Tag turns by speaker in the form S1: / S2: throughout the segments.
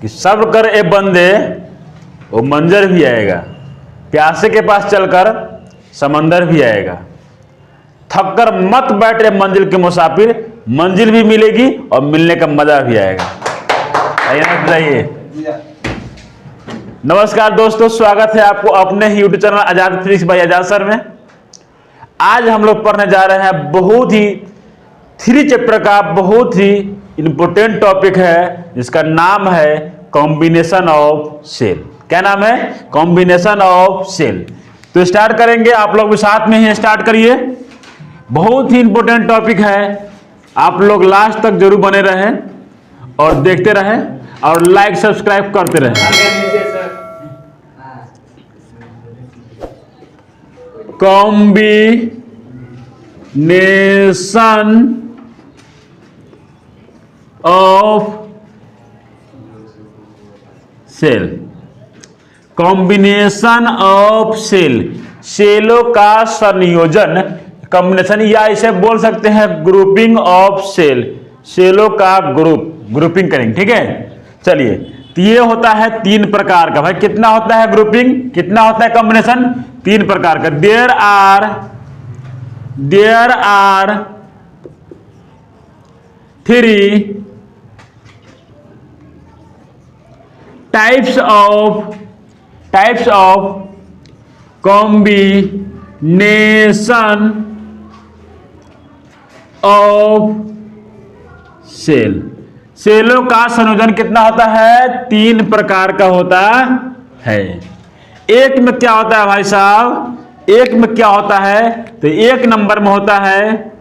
S1: कि सब्र कर ए बंदे वो मंजर भी आएगा, प्यासे के पास चलकर समंदर भी आएगा। थक कर मत बैठ रे मंजिल के मुसाफिर, मंजिल भी मिलेगी और मिलने का मजा भी आएगा। बताइए। नमस्कार दोस्तों, स्वागत है आपको अपने ही YouTube channel Azad physics by Azad sir में। आज हम लोग पढ़ने जा रहे हैं बहुत ही 3 चैप्टर का बहुत ही इंपोर्टेंट टॉपिक है, जिसका नाम है कॉम्बिनेशन ऑफ सेल। क्या नाम है? Combination of cell. तो स्टार्ट करेंगे, आप लोग भी साथ में ही स्टार्ट करिए। बहुत ही इंपोर्टेंट टॉपिक है, आप लोग लास्ट तक जरूर बने रहें और देखते रहें और लाइक सब्सक्राइब करते रहें। Combination of cell. Combination of cell, सेलों का संयोजन, कॉम्बिनेशन, या इसे बोल सकते हैं ग्रुपिंग ऑफ सेल। सेलों का ग्रुपिंग करेंगे, ठीक है। चलिए, तो ये होता है 3 प्रकार का। भाई कितना होता है ग्रुपिंग, कितना होता है कॉम्बिनेशन? 3 प्रकार का। There are 3 types of combination of cell. सेलों का संयोजन कितना होता है? 3 प्रकार का होता है। एक में क्या होता है भाई साहब? एक में क्या होता है? तो 1 नंबर में होता है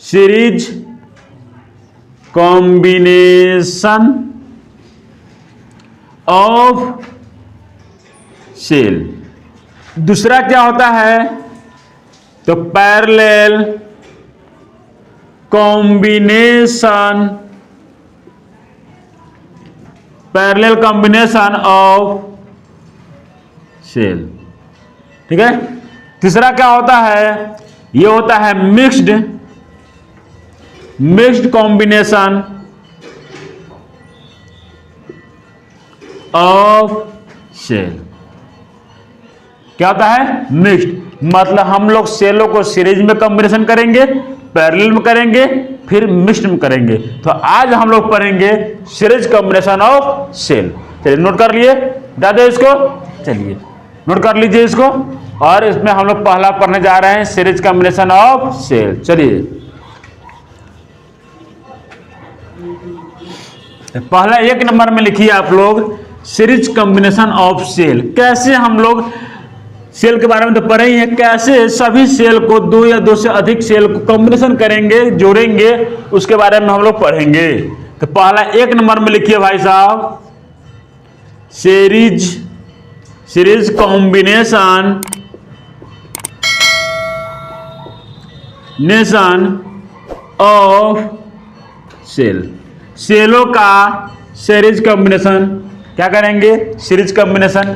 S1: सीरीज कॉम्बिनेशन ऑफ सेल। दूसरा क्या होता है? तो पैरेलल कॉम्बिनेशन ऑफ सेल, ठीक है। तीसरा क्या होता है? ये होता है मिक्स्ड कॉम्बिनेशन ऑफ सेल। क्या होता है? मिक्स्ड, मतलब हम लोग सेलों को सीरीज में कॉम्बिनेशन करेंगे, पैरेलल में करेंगे, फिर मिक्स्ड में करेंगे। तो आज हम लोग पढ़ेंगे सीरीज कॉम्बिनेशन ऑफ सेल। चलिए नोट कर लिए, बता दो इसको। चलिए नोट कर लीजिए इसको। और इसमें हम लोग पहला पढ़ने जा रहे हैं सीरीज कॉम्बिनेशन ऑफ सेल। चलिए, पहला 1 नंबर में लिखिए आप लोग सीरीज कॉम्बिनेशन ऑफ सेल। कैसे हम लोग सेल के बारे में तो पढ़े ही है, कैसे सभी सेल को 2 या 2 से अधिक सेल को कॉम्बिनेशन करेंगे, जोड़ेंगे, उसके बारे में हम लोग पढ़ेंगे। तो पहला 1 नंबर में लिखिए भाई साहब सीरीज कॉम्बिनेशन ऑफ सेल। सेलों का सीरीज कॉम्बिनेशन क्या करेंगे? Series combination.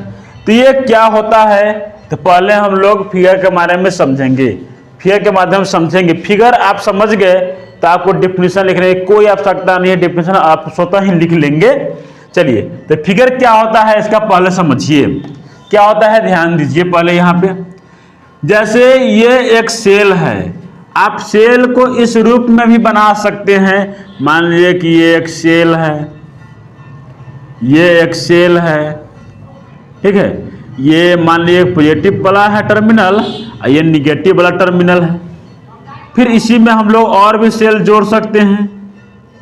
S1: तो ये क्या होता है? तो पहले हम लोग फिगर के बारे में समझेंगे, फिगर के माध्यम से समझेंगे। फिगर आप समझ गए तो आपको डेफिनेशन लिखने की कोई आवश्यकता नहीं है, डेफिनेशन आप स्वतः ही लिख लेंगे। चलिए, तो फिगर क्या होता है इसका पहले समझिए। क्या होता है ध्यान दीजिए पहले यहाँ पे। जैसे ये एक सेल है, आप सेल को इस रूप में भी बना सकते हैं। मान लीजिए कि ये एक सेल है, ये एक सेल है, ठीक है। ये मान लीजिए पॉजिटिव वाला है टर्मिनल और ये निगेटिव वाला टर्मिनल है। फिर इसी में हम लोग और भी सेल जोड़ सकते हैं,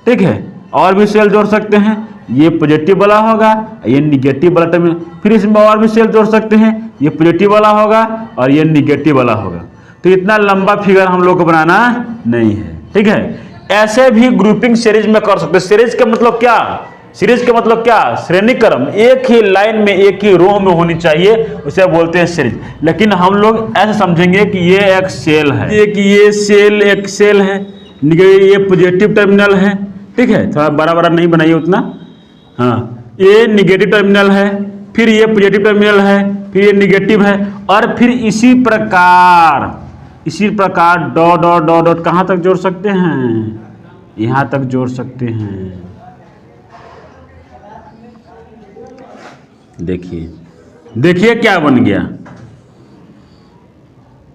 S1: ठीक है, और भी सेल जोड़ सकते हैं। ये पॉजिटिव वाला होगा, ये निगेटिव वाला टर्मिनल। फिर इसमें और भी सेल जोड़ सकते हैं, ये पॉजिटिव वाला होगा और ये निगेटिव वाला होगा। तो इतना लंबा फिगर हम लोग को बनाना नहीं है, ठीक है। ऐसे भी ग्रुपिंग सीरीज में कर सकते हैं। सीरीज का मतलब क्या? सीरीज का मतलब क्या? श्रेणी क्रम, एक ही लाइन में, एक ही रो में होनी चाहिए, उसे बोलते हैं सीरीज। लेकिन हम लोग ऐसे समझेंगे कि ये एक सेल है, ये सेल एक सेल है, ये पॉजिटिव टर्मिनल है, ठीक है। थोड़ा बड़ा बड़ा नहीं बनाइए उतना। हाँ, ये निगेटिव टर्मिनल है, फिर ये पॉजिटिव टर्मिनल है, फिर ये निगेटिव है, और फिर इसी प्रकार डॉट डॉट डॉट डॉट कहाँ तक जोड़ सकते हैं? यहाँ तक जोड़ सकते हैं, देखिए देखिए क्या बन गया,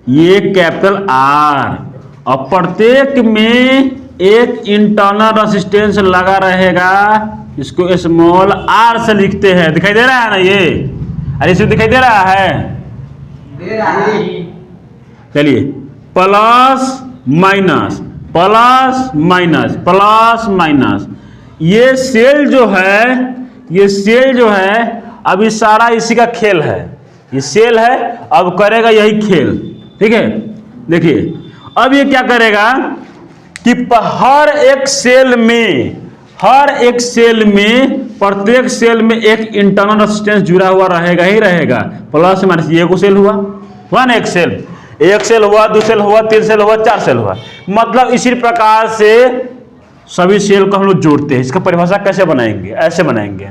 S1: ये कैपिटल आर और प्रत्येक में एक इंटरनल रेजिस्टेंस लगा रहेगा, इसको स्मॉल आर से लिखते हैं। दिखाई दे रहा है ना ये, अरे इसमें दिखाई दे रहा है,
S2: दे रहा है।
S1: चलिए plus minus plus minus plus minus, ये सेल जो है, ये सेल जो है अभी सारा इसी का खेल है, ये सेल है अब करेगा यही खेल, ठीक है। देखिए अब ये क्या करेगा कि हर एक सेल में, हर एक सेल में, प्रत्येक सेल में एक इंटरनल रेजिस्टेंस जुड़ा हुआ रहेगा ही रहेगा, प्लस माइनस। ये को सेल हुआ ना, एक सेल हुआ, दो सेल हुआ, तीन सेल हुआ, चार सेल हुआ, मतलब इसी प्रकार से सभी सेल को हम लोग जोड़ते हैं। इसका परिभाषा कैसे बनाएंगे, ऐसे बनाएंगे,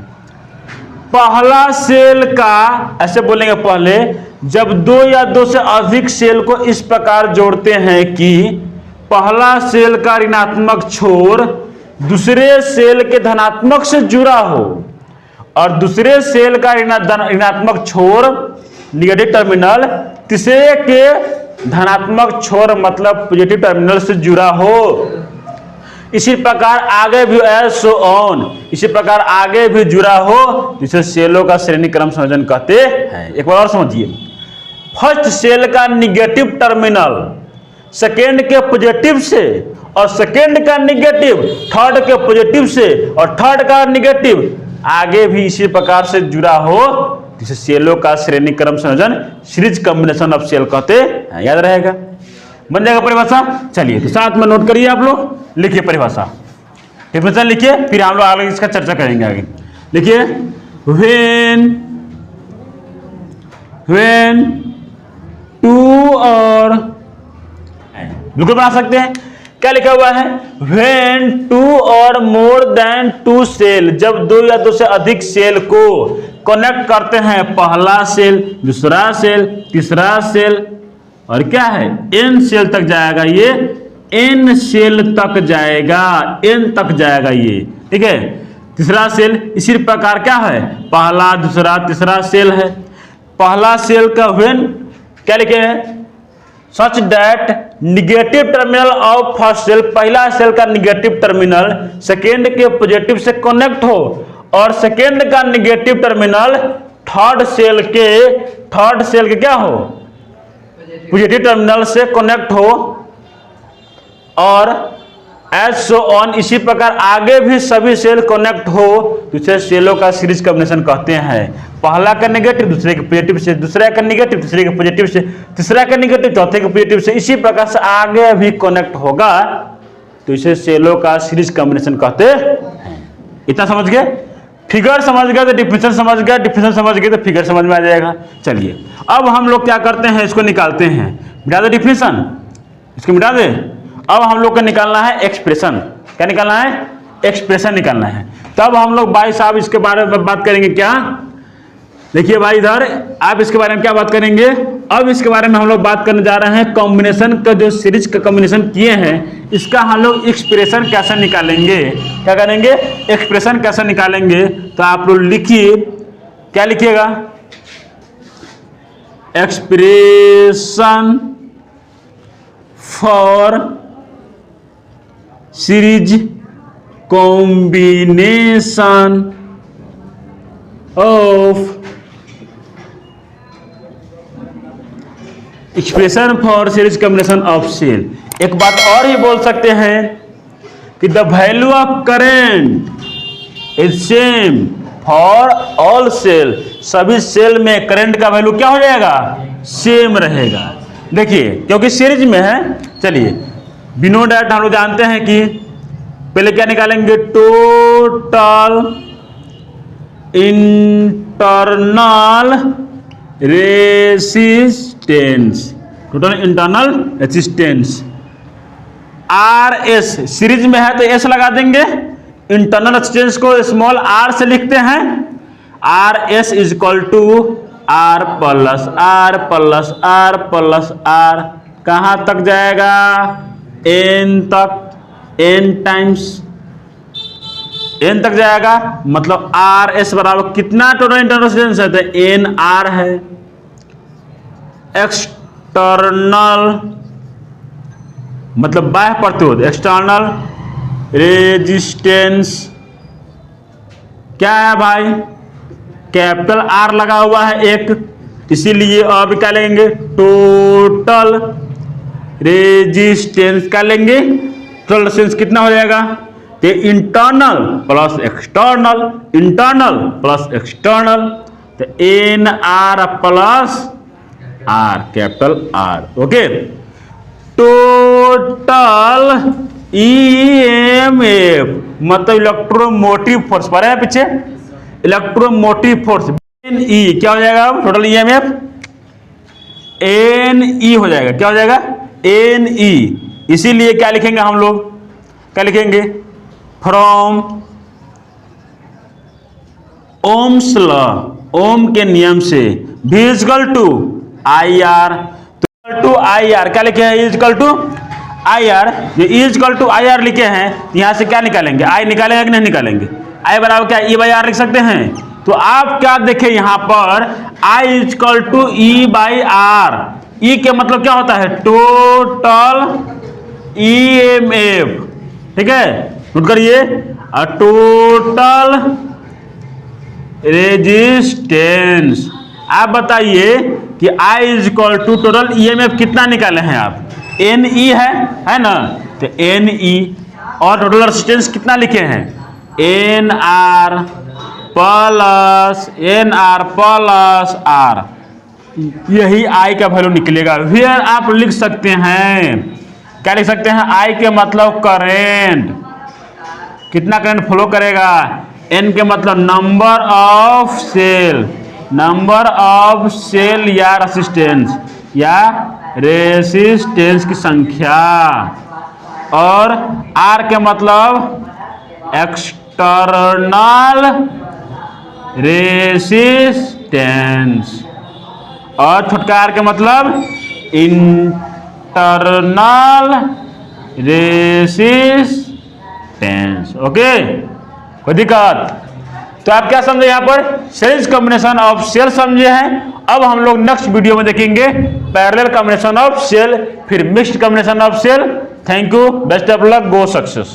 S1: पहला सेल का ऐसे बोलेंगे, पहले जब दो या दो से अधिक सेल को इस प्रकार जोड़ते हैं कि पहला सेल का ऋणात्मक छोर दूसरे सेल के धनात्मक से जुड़ा हो और दूसरे सेल का ऋणात्मक छोर निगेटिव टर्मिनल तीसरे के धनात्मक छोर मतलब पॉजिटिव टर्मिनल से जुड़ा हो। इसी प्रकार आगे भी सो ऑन, इसी प्रकार आगे भी जुड़ा हो, जिसे सेलों का श्रेणी क्रम संयोजन कहते हैं। एक बार और समझिए, फर्स्ट सेल का निगेटिव टर्मिनल सेकेंड के पॉजिटिव से और सेकेंड का निगेटिव थर्ड के पॉजिटिव से और थर्ड का निगेटिव आगे भी इसी प्रकार से जुड़ा हो, जिसे सेलों का श्रेणी क्रम संयोजन सीरीज कॉम्बिनेशन ऑफ सेल कहते हैं। याद रहेगा, बन जाएगा परिभाषा। चलिए तो साथ में नोट करिए, आप लोग लिखिए परिभाषा, डेफिनेशन लिखिए, फिर हम लोग आगे इसका चर्चा करेंगे। आगे लिखिए, व्हेन टू और बिल्कुल बना सकते हैं, क्या लिखा हुआ है, व्हेन टू और मोर देन टू सेल, जब दो या दो से अधिक सेल को कनेक्ट करते हैं, पहला सेल, दूसरा सेल, तीसरा सेल और क्या है एन सेल तक जाएगा, ये एन सेल तक जाएगा, एन तक जाएगा ये, ठीक है। तीसरा सेल इसी प्रकार क्या है, पहला दूसरा तीसरा सेल है। पहला सेल का व्हेन क्या लिखे हैं, such that negative terminal of first cell, पहला सेल का निगेटिव टर्मिनल सेकेंड के पॉजिटिव से कनेक्ट हो और सेकेंड का निगेटिव टर्मिनल थर्ड सेल के क्या हो, पॉजिटिव टर्मिनल से कनेक्ट हो और एज सो ऑन, इसी प्रकार आगे भी सभी सेल कनेक्ट हो, दूसरे सेलों का सीरीज कॉम्बिनेशन कहते हैं। पहला का नेगेटिव दूसरे के पॉजिटिव से, दूसरा का नेगेटिव तीसरे के पॉजिटिव से, तीसरा का नेगेटिव चौथे के पॉजिटिव से, इसी प्रकार से आगे भी कनेक्ट होगा, तो इसे सेलों का सीरीज कॉम्बिनेशन कहते हैं। इतना समझ गए, फिगर समझ गए तो डिफिनेशन समझ गए, डिफिनेशन समझ गए तो फिगर समझ में आ जाएगा। चलिए अब हम लोग क्या करते हैं, इसको निकालते हैं, मिटा दे डिफिनेशन, इसको मिटा दे। अब हम लोग को निकालना है एक्सप्रेशन, क्या निकालना है, एक्सप्रेशन निकालना है। तब हम लोग भाई साहब इसके बारे में बात करेंगे, क्या देखिए भाई इधर, आप इसके बारे में क्या बात करेंगे, अब इसके बारे में हम लोग बात करने जा रहे हैं कॉम्बिनेशन का, जो सीरीज का कॉम्बिनेशन किए हैं इसका हम लोग एक्सप्रेशन कैसे निकालेंगे, क्या करेंगे, एक्सप्रेशन कैसे निकालेंगे। तो आप लोग लिखिए, क्या लिखिएगा, expression for series combination of, expression for series combination of cell. एक बात और ही बोल सकते हैं कि the value of current is same for all cell, सभी सेल में करंट का वैल्यू क्या हो जाएगा, सेम रहेगा। देखिए क्योंकि सीरीज में है, चलिए बिनो डैट हम लोग जानते हैं कि पहले क्या निकालेंगे, total internal resistance, total internal resistance R S, series में है तो एस लगा देंगे, इंटरनल रेसिस्टेंस को स्मॉल आर से लिखते हैं, R S is equal to R plus R plus R plus R, कहां तक जाएगा, एन तक, एन टाइम्स एन तक जाएगा, मतलब आर एस बराबर कितना टोटल इंटरनल रेजिस्टेंस है, तो एन आर है। एक्सटर्नल मतलब बाह्य प्रतिरोध, एक्सटर्नल रेजिस्टेंस क्या है भाई, कैपिटल आर लगा हुआ है एक, इसीलिए अब क्या लेंगे, टोटल रेजिस्टेंस क्या लेंगे, टोटल रेजिस्टेंस कितना हो जाएगा, तो internal plus external, internal plus external, तो n r plus r, capital R. Okay, total EMF मतलब इलेक्ट्रोमोटिव फोर्स, पर है पीछे, इलेक्ट्रोमोटिव फोर्स एन ई क्या हो जाएगा, टोटल ईएमएफ एन ई हो जाएगा, क्या हो जाएगा, एन ई। इसीलिए क्या लिखेंगे हम लोग, क्या लिखेंगे, फ्रॉम ओम्स लॉ, ओम के नियम से, V equal to I R, to I R क्या लिखे हैं, इजकल टू आई आर, ये इजकल टू आई आर लिखे हैं, यहां से क्या निकालेंगे, आई निकालेंगे कि नहीं निकालेंगे, आई बराबर क्या ई बाई आर लिख सकते हैं। तो आप क्या देखें यहां पर, I equal to E by R, E के मतलब क्या होता है, टोटल ईएमएफ, ठीक है, नोट करिए, टोटल रेजिस्टेंस। आप बताइए कि I is equal to total EMF कितना निकाले हैं आप, एन ई है ना, तो एन ई, और टोटल रेजिस्टेंस कितना लिखे हैं, एन आर प्लस आर, यही I का वैल्यू निकलेगा। फिर आप लिख सकते हैं, क्या लिख सकते हैं, I के मतलब करेंट, कितना करंट फ्लो करेगा, N के मतलब number of cell, number of cell या रेसिस्टेंस की संख्या, और R के मतलब एक्सटर्नल रेसिस्टेंस, और छोटका R के मतलब इंटरनल रेसिस्टेंस। ओके, कोई दिक्कत, तो आप क्या समझे यहां पर, सीरीज कॉम्बिनेशन ऑफ सेल समझे हैं। अब हम लोग नेक्स्ट वीडियो में देखेंगे पैरेलल कॉम्बिनेशन ऑफ सेल, फिर mixed combination of cell. Thank you, best of luck, go success.